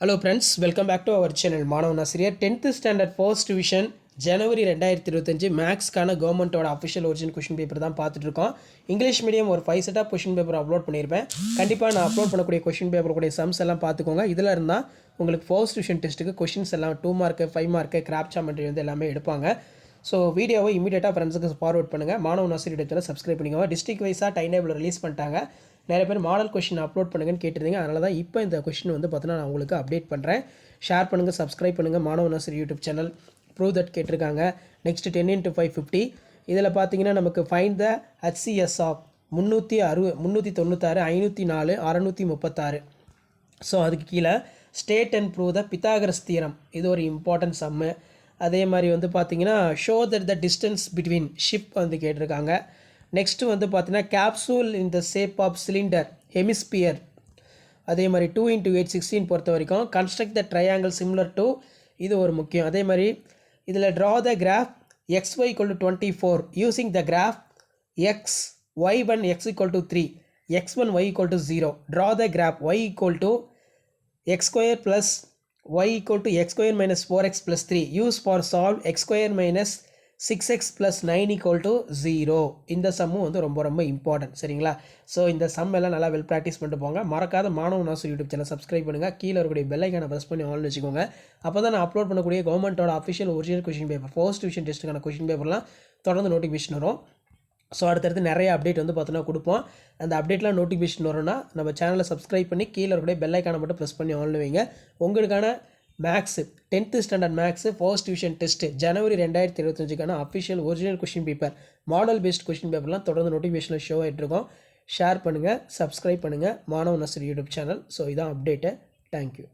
Hello friends, welcome back to our channel. மாணவன் ஆசிரியர் 10th standard first division ஜனவரி 2025 மேக்ஸ்க்கான கவர்மெண்ட்டோட அஃபிஷியல் ஒரிஜினல் கொஷின் பேப்பர் தான் பார்த்துட்ருக்கோம். இங்கிலீஷ் மீடியம் ஒரு 5 செட்டாக கொஷின் பேப்பர் அப்லோட் பண்ணியிருப்பேன். கண்டிப்பாக நான் அப்லோட் பண்ணக்கூடிய கொஷின் பேப்பர் கூடிய சம்ஸ் எல்லாம் பார்த்துக்கோங்க. இதில் இருந்தால் உங்களுக்கு ஃபர்ஸ்ட் டிவிஷன் டெஸ்ட்டுக்கு கொஷின்ஸ் எல்லாம் 2 மார்க்கு 5 மார்க்கு கிராப் ஜாமெட்ரி வந்து எல்லாமே எடுப்பாங்க. ஸோ வீடியோவை இமீடியட்டாக ஃப்ரெண்ட்ஸுக்கு ஃபார்வர்ட் பண்ணுங்கள். மாணவன் ஆசிரியர் சப்ஸ்கிரைப் பண்ணிக்கோங்க. டிஸ்ட்ரிக்ட் வைஸாக டைம் டேபிள் ரிலீஸ் பண்ணிட்டாங்க. நிறைய பேர் மாடல் கொஷின் அப்லோட் பண்ணுங்கன்னு கேட்டிருந்தீங்க. அதனால தான் இப்போ இந்த கொஷின் வந்து பார்த்தீங்கன்னா நான் உங்களுக்கு அப்டேட் பண்ணுறேன். ஷேர் பண்ணுங்கள், சப்ஸ்கிரைப் பண்ணுங்கள். மாணவன் ஆசிரியர் யூடியூப் சேனல் ப்ரூவ் தட் கேட்டிருக்காங்க. நெக்ஸ்ட் 10 × 550 இதில் பார்த்தீங்கன்னா நமக்கு find the HCS of 396 504 636. So அதுக்கு கீழே state and prove the Pythagoras theorem, இது ஒரு இம்பார்ட்டன்ட் சம்மு. அதே மாதிரி வந்து பார்த்தீங்கன்னா show that the distance between ship வந்து கேட்டிருக்காங்க. நெக்ஸ்ட்டு வந்து பார்த்தீங்கன்னா capsule in the shape of cylinder hemisphere. அதே மாதிரி 2 × 8 16 பொறுத்த வரைக்கும் construct the triangle similar to, இது ஒரு முக்கியம். அதே மாதிரி இதில் draw the graph XY = 24 using the graph Y1 X = 3 X1 Y = 0. Draw the graph Y = X² + Y = X² - 4X + 3 use for solve X² - 6X + 9 = 0. இந்த சம்மும் வந்து ரொம்ப ரொம்ப இம்பார்ட்டன்ட், சரிங்களா? ஸோ இந்த சம் எல்லாம் நல்லா வெல் ப்ராக்டிஸ் பண்ணிட்டு போங்க. மறக்காத மாணவன் ஆசிரியர் யூடியூப் சேனல் சப்ஸ்கிரைப் பண்ணுங்கள். கீழே இருக்கக்கூடிய பெல் ஐக்கானை ப்ரெஸ் பண்ணி ஆன் வச்சுக்கோங்க. அப்போ தான் நான் அப்லோட் பண்ணக்கூடிய கவர்மெண்ட்டோட official original question paper first division டெஸ்ட்டுக்கான கொஷின் பேப்பர்லாம் தொடர்ந்து நோட்டிஃபிகேஷன் வரும். ஸோ அடுத்தடுத்து நிறைய அப்டேட் வந்து பார்த்தோன்னா கொடுப்போம். அந்த அப்டேட்லாம் நோட்டிஃபிகேஷன் வரும்னா நம்ம சேனலை சப்ஸ்கிரைப் பண்ணி கீழே இருக்கக்கூடிய பெல் ஐக்கானை மட்டும் ப்ரெஸ் பண்ணி ஆன் வைங்க. உங்களுக்கான maths 10th standard maths first division test ஜனவரி 2025க்கான official original question paper model based question பேப்பர்லாம் தொடர்ந்து நோட்டிஃபிகேஷனில் ஷோ ஆகிட்ருக்கோம். ஷேர் பண்ணுங்கள், சப்ஸ்கிரைப் பண்ணுங்கள். மாணவன் ஆசிரியர் யூடியூப் சேனல். ஸோ இதான் அப்டேட்டு. தேங்க்யூ.